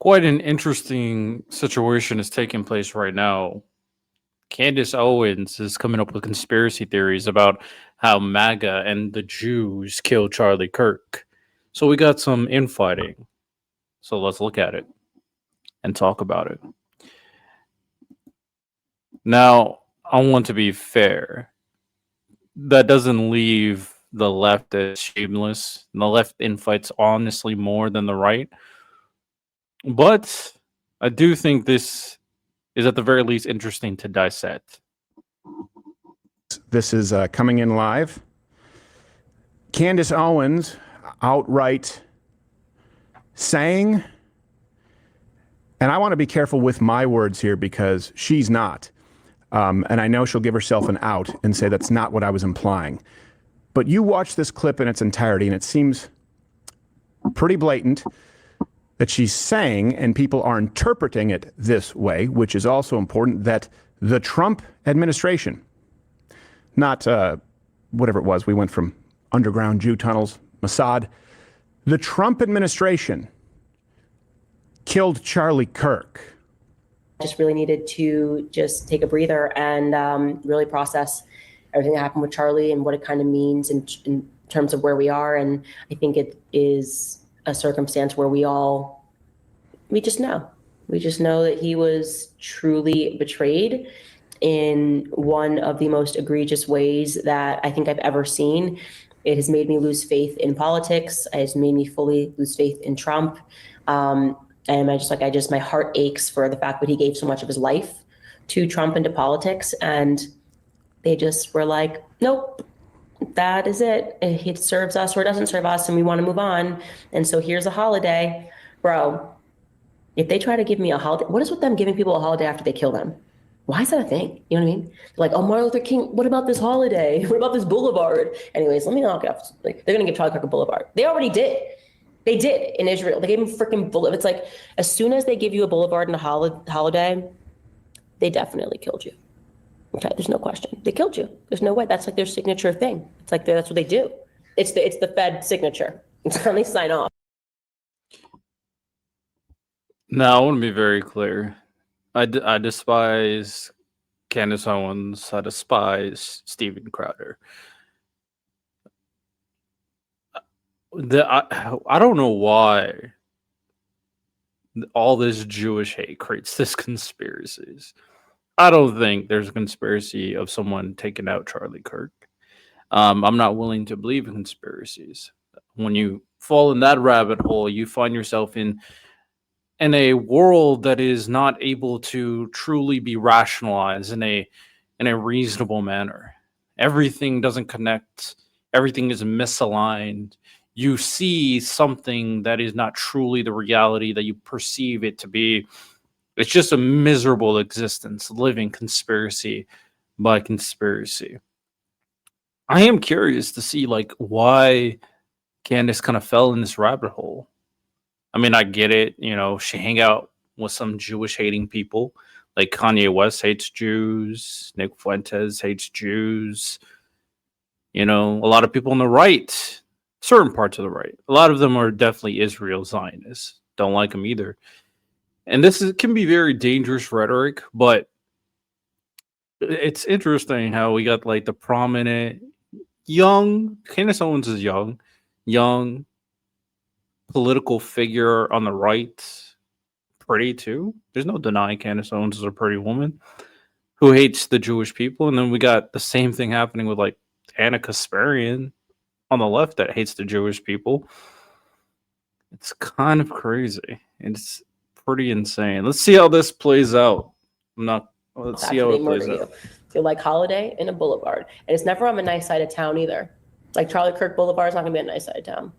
Quite an interesting situation is taking place right now. Candace Owens is coming up with conspiracy theories about how MAGA and the Jews killed Charlie Kirk. So we got some infighting. So let's look at it and talk about it. Now, I want to be fair. That doesn't leave the left as shameless. The left infights honestly more than the right. But I do think this is at the very least interesting to dissect. This is coming in live. Candace Owens outright saying, and I want to be careful with my words here because she's not. And I know she'll give herself an out and say that's not what I was implying. But you watch this clip in its entirety and it seems pretty blatant that she's saying, and people are interpreting it this way, which is also important, that the Trump administration, not whatever it was, we went from underground Jew tunnels, Mossad, the Trump administration killed Charlie Kirk. Just really needed to just take a breather and really process everything that happened with Charlie and what it kind of means in terms of where we are. And I think it is a circumstance where we just know that he was truly betrayed in one of the most egregious ways that I think I've ever seen. It has made me lose faith in politics. It has made me fully lose faith in Trump. And my heart aches for the fact that he gave so much of his life to Trump and to politics. And they just were like, nope, that is it. It serves us or it doesn't serve us and we want to move on. And so here's a holiday. Bro, if they try to give me a holiday, what is with them giving people a holiday after they kill them? Why is that a thing? You know what I mean? They're like, oh, Martin Luther King, what about this holiday? What about this boulevard? Anyways, let me knock it off. Like, they're going to give Charlie Kirk a boulevard. They already did. They did in Israel. They gave him freaking boulevard. It's like, as soon as they give you a boulevard and a holiday, they definitely killed you. Okay, there's no question. They killed you. There's no way. That's like their signature thing. It's like that's what they do. It's the Fed signature. It's when they sign off. Now, I want to be very clear. I despise Candace Owens. I despise Steven Crowder. I don't know why all this Jewish hate creates this conspiracies. I don't think there's a conspiracy of someone taking out Charlie Kirk. I'm not willing to believe in conspiracies. When you fall in that rabbit hole, you find yourself in a world that is not able to truly be rationalized in a reasonable manner. Everything doesn't connect. Everything is misaligned. You see something that is not truly the reality that you perceive it to be. It's just a miserable existence, living conspiracy by conspiracy. I am curious to see why Candace kind of fell in this rabbit hole. I mean, I get it. She hang out with some Jewish hating people. Like Kanye West hates Jews. Nick Fuentes hates Jews. A lot of people on the right, certain parts of the right, a lot of them are definitely Israel Zionists. Don't like them either. And can be very dangerous rhetoric, but it's interesting how we got the prominent Candace Owens is young political figure on the right, pretty too. There's no denying Candace Owens is a pretty woman who hates the Jewish people. And then we got the same thing happening with Anna Kasparian on the left that hates the Jewish people. It's kind of crazy. It's pretty insane. Let's see how this plays out. Let's see how it plays out. You're like holiday in a boulevard. And it's never on a nice side of town either. Like Charlie Kirk Boulevard is not going to be a nice side of town.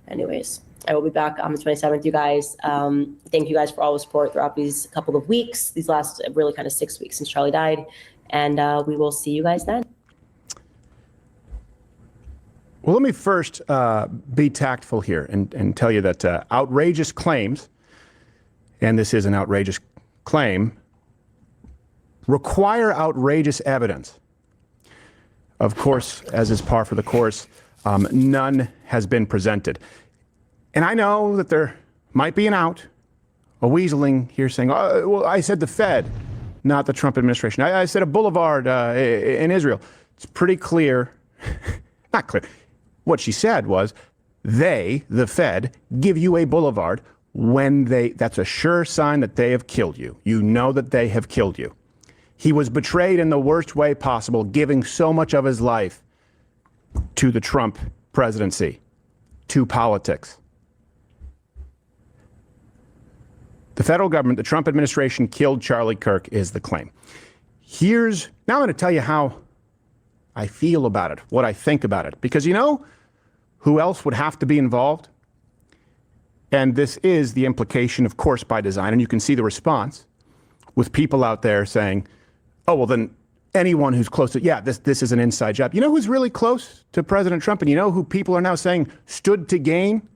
Anyways, I will be back on the 27th, you guys. Thank you guys for all the support throughout these couple of weeks, these last really kind of 6 weeks since Charlie died. And we will see you guys then. Well, let me first be tactful here and tell you that outrageous claims, and this is an outrageous claim, require outrageous evidence. Of course, as is par for the course, none has been presented. And I know that there might be an out weaseling here saying, oh, well, I said the Fed, not the Trump administration. I said a boulevard in Israel. It's pretty clear, not clear. What she said was, they, the Fed, give you a boulevard when that's a sure sign that they have killed you. You know that they have killed you. He was betrayed in the worst way possible, giving so much of his life to the Trump presidency, to politics. The federal government, the Trump administration killed Charlie Kirk is the claim. Now I'm going to tell you how I feel about it, what I think about it. Because you know who else would have to be involved? And this is the implication, of course, by design. And you can see the response with people out there saying, oh, well, then anyone who's close to, this is an inside job. You know who's really close to President Trump? And you know who people are now saying stood to gain?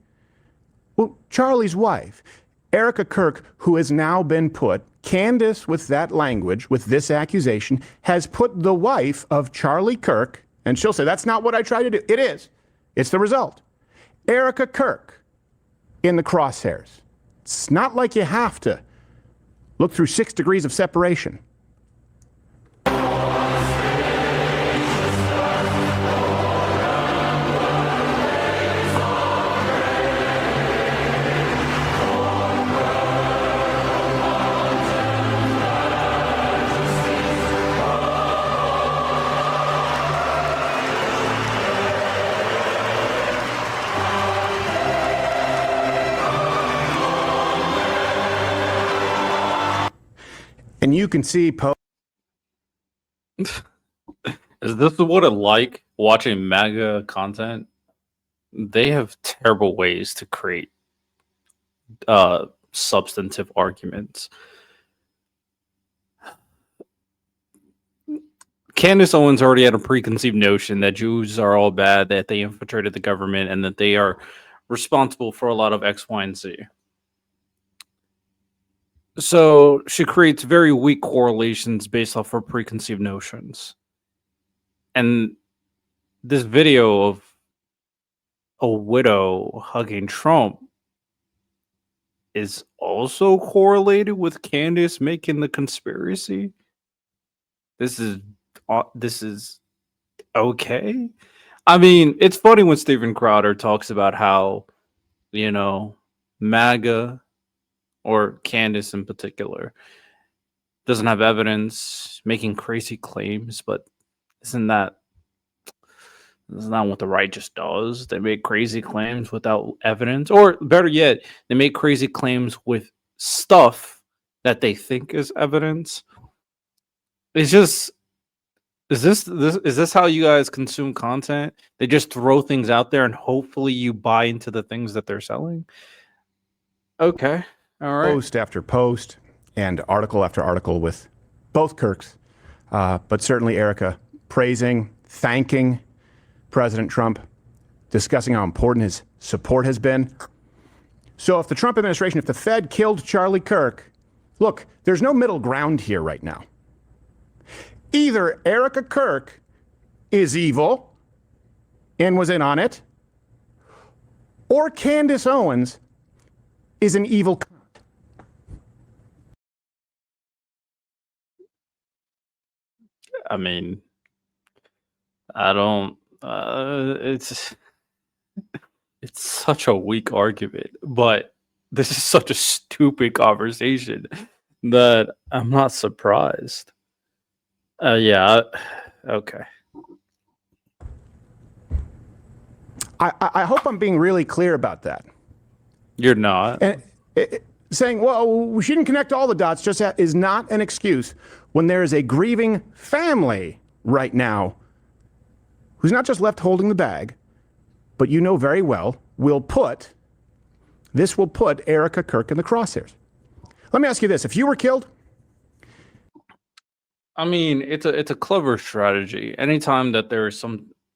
Well, Charlie's wife, Erica Kirk, who has now been put, Candace, with that language, with this accusation, has put the wife of Charlie Kirk, and she'll say, that's not what I tried to do. It is. It's the result. Erica Kirk in the crosshairs. It's not like you have to look through 6 degrees of separation. And you can see Is this what it like watching MAGA content? They have terrible ways to create substantive arguments. Candace Owens already had a preconceived notion that Jews are all bad, that they infiltrated the government, and that they are responsible for a lot of X, Y, and Z. So she creates very weak correlations based off her preconceived notions. And this video of a widow hugging Trump is also correlated with Candace making the conspiracy. This is okay. I mean, it's funny when Steven Crowder talks about how, MAGA, or Candace in particular, doesn't have evidence, making crazy claims, but isn't that what the right just does? They make crazy claims without evidence, or better yet, they make crazy claims with stuff that they think is evidence. It's just, is this how you guys consume content? They just throw things out there and hopefully you buy into the things that they're selling? Okay. All right. Post after post and article after article with both Kirks, but certainly Erica praising, thanking President Trump, discussing how important his support has been. So if the Trump administration, if the Fed killed Charlie Kirk, look, there's no middle ground here right now. Either Erica Kirk is evil and was in on it, or Candace Owens is an evil. I mean, I don't. It's such a weak argument, but this is such a stupid conversation that I'm not surprised. Yeah. Okay. I hope I'm being really clear about that. You're not. And saying, well, she didn't connect all the dots, just is not an excuse when there is a grieving family right now who's not just left holding the bag, but you know very well will put Erica Kirk in the crosshairs. Let me ask you this. If you were killed? I mean, it's a clever strategy. Anytime that there is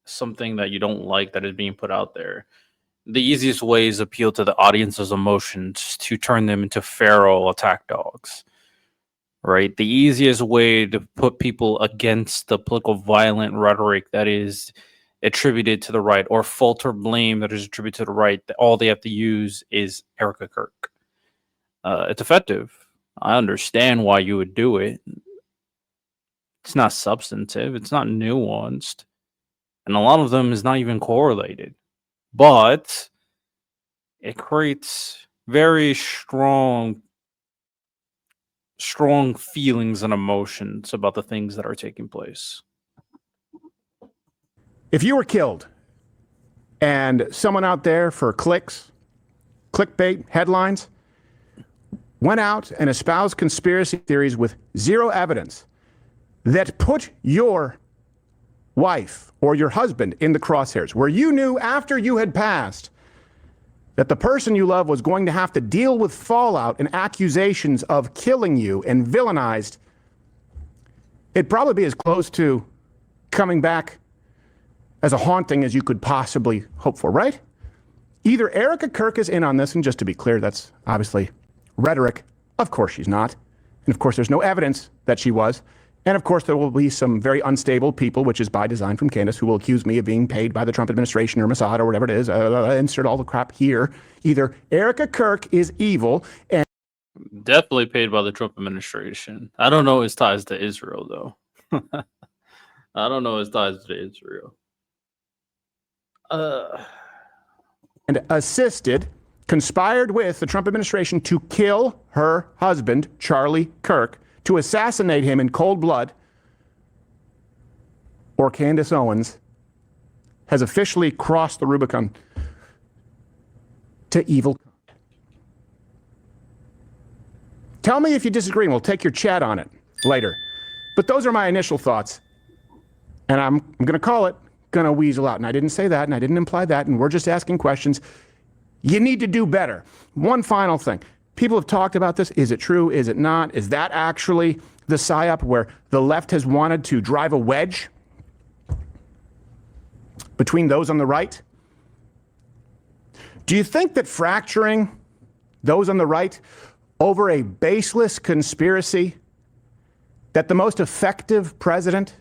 something that you don't like that is being put out there, the easiest way is appeal to the audience's emotions to turn them into feral attack dogs. Right? The easiest way to put people against the political violent rhetoric that is attributed to the right, or falter blame that is attributed to the right, that all they have to use is Erica Kirk. It's effective. I understand why you would do it. It's not substantive. It's not nuanced. And a lot of them is not even correlated. But it creates very strong feelings and emotions about the things that are taking place. If you were killed and someone out there for clicks, clickbait, headlines, went out and espoused conspiracy theories with zero evidence that put your wife or your husband in the crosshairs, where you knew after you had passed that the person you love was going to have to deal with fallout and accusations of killing you and villainized, it'd probably be as close to coming back as a haunting as you could possibly hope for, right? Either Erica Kirk is in on this, and just to be clear, that's obviously rhetoric. Of course she's not. And of course there's no evidence that she was. And of course there will be some very unstable people, which is by design from Candace, who will accuse me of being paid by the Trump administration or Mossad or whatever it is. Insert all the crap here. Either Erica Kirk is evil and Definitely paid by the Trump administration. I don't know his ties to Israel, though. I don't know his ties to Israel. and assisted, conspired with the Trump administration to kill her husband, Charlie Kirk, to assassinate him in cold blood, or Candace Owens has officially crossed the Rubicon to evil. Tell me if you disagree, and we'll take your chat on it later. But those are my initial thoughts. And I'm going to call it, going to weasel out. And I didn't say that, and I didn't imply that, and we're just asking questions. You need to do better. One final thing. People have talked about this. Is it true? Is it not? Is that actually the psyop where the left has wanted to drive a wedge between those on the right? Do you think that fracturing those on the right over a baseless conspiracy that the most effective president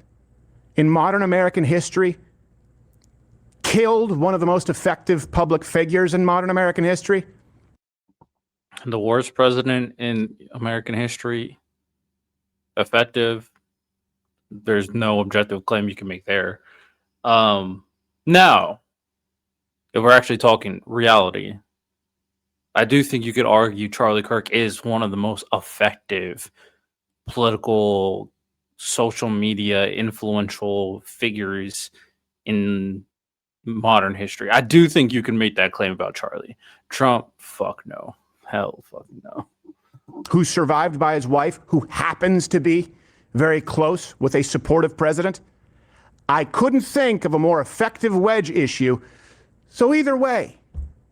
in modern American history killed one of the most effective public figures in modern American history? The worst president in American history, effective. There's no objective claim you can make there. Now, if we're actually talking reality, I do think you could argue Charlie Kirk is one of the most effective political, social media, influential figures in modern history. I do think you can make that claim about Charlie. Trump, fuck no. Hell fucking no. Who survived by his wife, who happens to be very close with a supportive president. I couldn't think of a more effective wedge issue. So either way,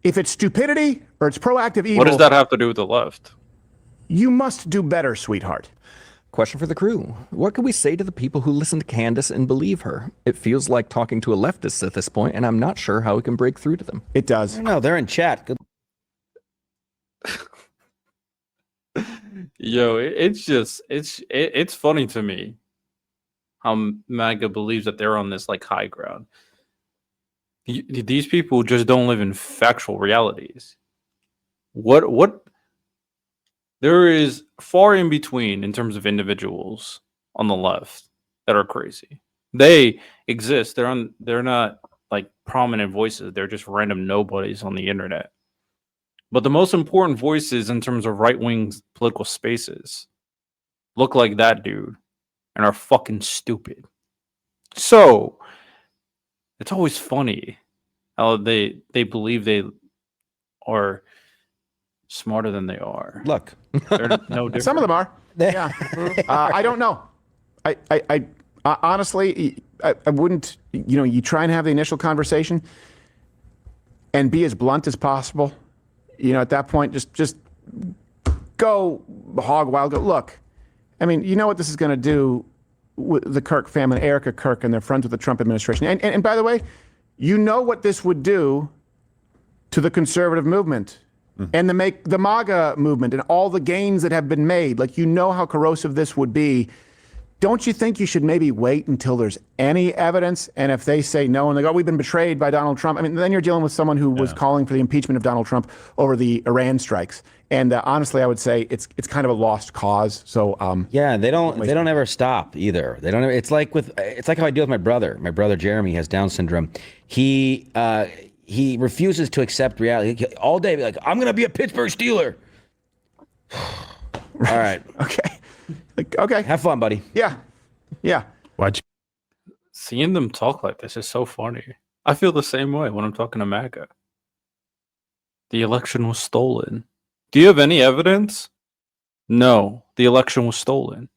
if it's stupidity or it's proactive evil, What does that have to do with the left? you must do better, sweetheart. Question for the crew. What can we say to the people who listen to Candace and believe her? It feels like talking to a leftist at this point, and I'm not sure how we can break through to them. It does. No, they're in chat. Good. Yo, it's funny to me how MAGA believes that they're on this like high ground. These people just don't live in factual realities. What there is far in between in terms of individuals on the left that are crazy. They exist. They're not like prominent voices. They're just random nobodies on the internet. But the most important voices in terms of right-wing political spaces look like that dude and are fucking stupid. So it's always funny how they believe they are smarter than they are. Look, They're no different. Some of them are. Yeah. I don't know. I honestly, I wouldn't, you try and have the initial conversation and be as blunt as possible. At that point, just go hog wild. Go, look, I mean, you know what this is going to do with the Kirk family, Erica Kirk, and they're friends with the Trump administration. And by the way, you know what this would do to the conservative movement and the MAGA movement and all the gains that have been made. Like, how corrosive this would be. Don't you think you should maybe wait until there's any evidence? And if they say no and they go, we've been betrayed by Donald Trump. I mean, then you're dealing with someone who was calling for the impeachment of Donald Trump over the Iran strikes. And honestly, I would say it's kind of a lost cause. So yeah, they don't ever stop either. They don't ever, it's like how I deal with my brother. My brother Jeremy has Down syndrome. He refuses to accept reality. All day, like, I'm gonna be a Pittsburgh Steeler. All right. Okay. Okay. Have fun, buddy. Yeah. Yeah. Watch. Seeing them talk like this is so funny. I feel the same way when I'm talking to MAGA. The election was stolen. Do you have any evidence? No, the election was stolen.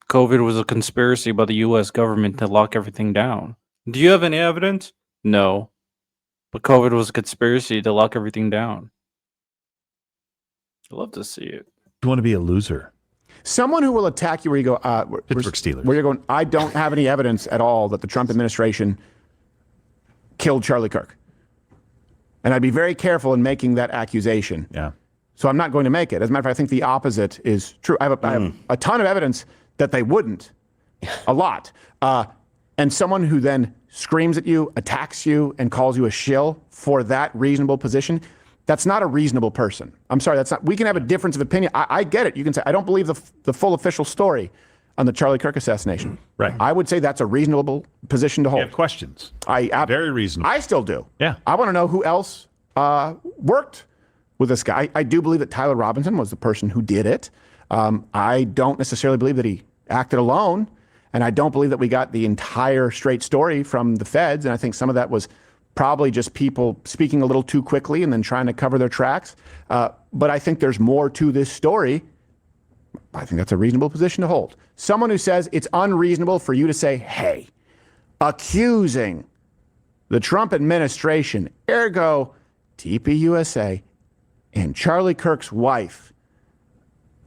COVID was a conspiracy by the US government to lock everything down. Do you have any evidence? No. But COVID was a conspiracy to lock everything down. I'd love to see it. You want to be a loser. Someone who will attack you where you go, Pittsburgh Steelers. where you're going, I don't have any evidence at all that the Trump administration killed Charlie Kirk. And I'd be very careful in making that accusation. Yeah. So I'm not going to make it. As a matter of fact, I think the opposite is true. I have a ton of evidence that they wouldn't. A lot. And someone who then screams at you, attacks you, and calls you a shill for that reasonable position, that's not a reasonable person. I'm sorry, that's not. We can have a difference of opinion. I get it. You can say, I don't believe the full official story on the Charlie Kirk assassination. Right. I would say that's a reasonable position to You hold. have questions. Very reasonable. I still do. Yeah. I want to know who else worked with this guy. I do believe that Tyler Robinson was the person who did it. I don't necessarily believe that he acted alone, and I don't believe that we got the entire straight story from the feds, and I think some of that was probably just people speaking a little too quickly and then trying to cover their tracks. But I think there's more to this story. I think that's a reasonable position to hold. Someone who says it's unreasonable for you to say, hey, accusing the Trump administration, ergo TPUSA, and Charlie Kirk's wife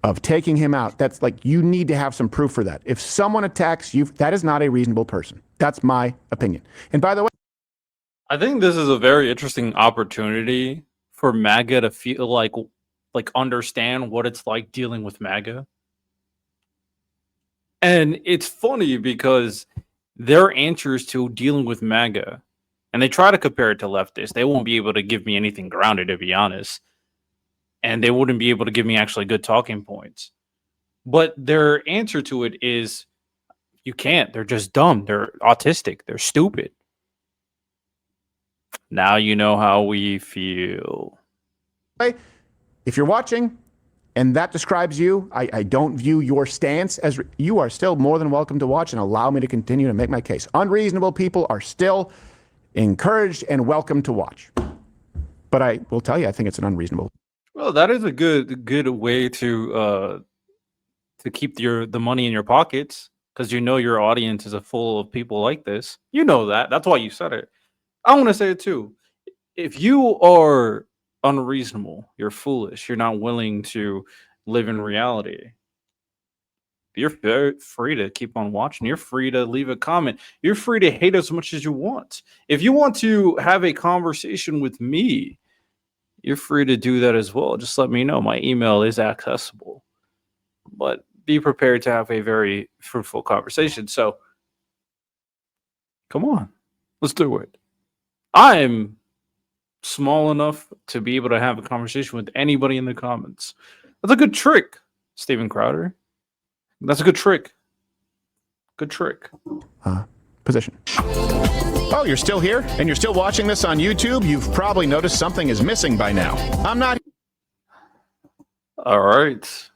of taking him out, that's like, you need to have some proof for that. If someone attacks you, that is not a reasonable person. That's my opinion. And by the way, I think this is a very interesting opportunity for MAGA to feel like understand what it's like dealing with MAGA. And it's funny because their answers to dealing with MAGA, and they try to compare it to leftists, they won't be able to give me anything grounded, to be honest. And they wouldn't be able to give me actually good talking points. But their answer to it is, you can't. They're just dumb. They're autistic. They're stupid. Now you know how we feel. if you're watching and that describes you, I don't view your stance as you are still more than welcome to watch and allow me to continue to make my case. Unreasonable people are still encouraged and welcome to watch. But I will tell you, I think it's an unreasonable. Well, that is a good way to keep the money in your pockets, because you know your audience is full of people like this. You know that. That's why you said it. I want to say it too. If you are unreasonable, you're foolish, you're not willing to live in reality, you're very free to keep on watching. You're free to leave a comment. You're free to hate as much as you want. If you want to have a conversation with me, you're free to do that as well. Just let me know. My email is accessible. But be prepared to have a very fruitful conversation. So, come on. Let's do it. I'm small enough to be able to have a conversation with anybody in the comments. That's a good trick, Steven Crowder. That's a good trick. Good trick. Position. Oh, you're still here and you're still watching this on YouTube? You've probably noticed something is missing by now. I'm not. All right.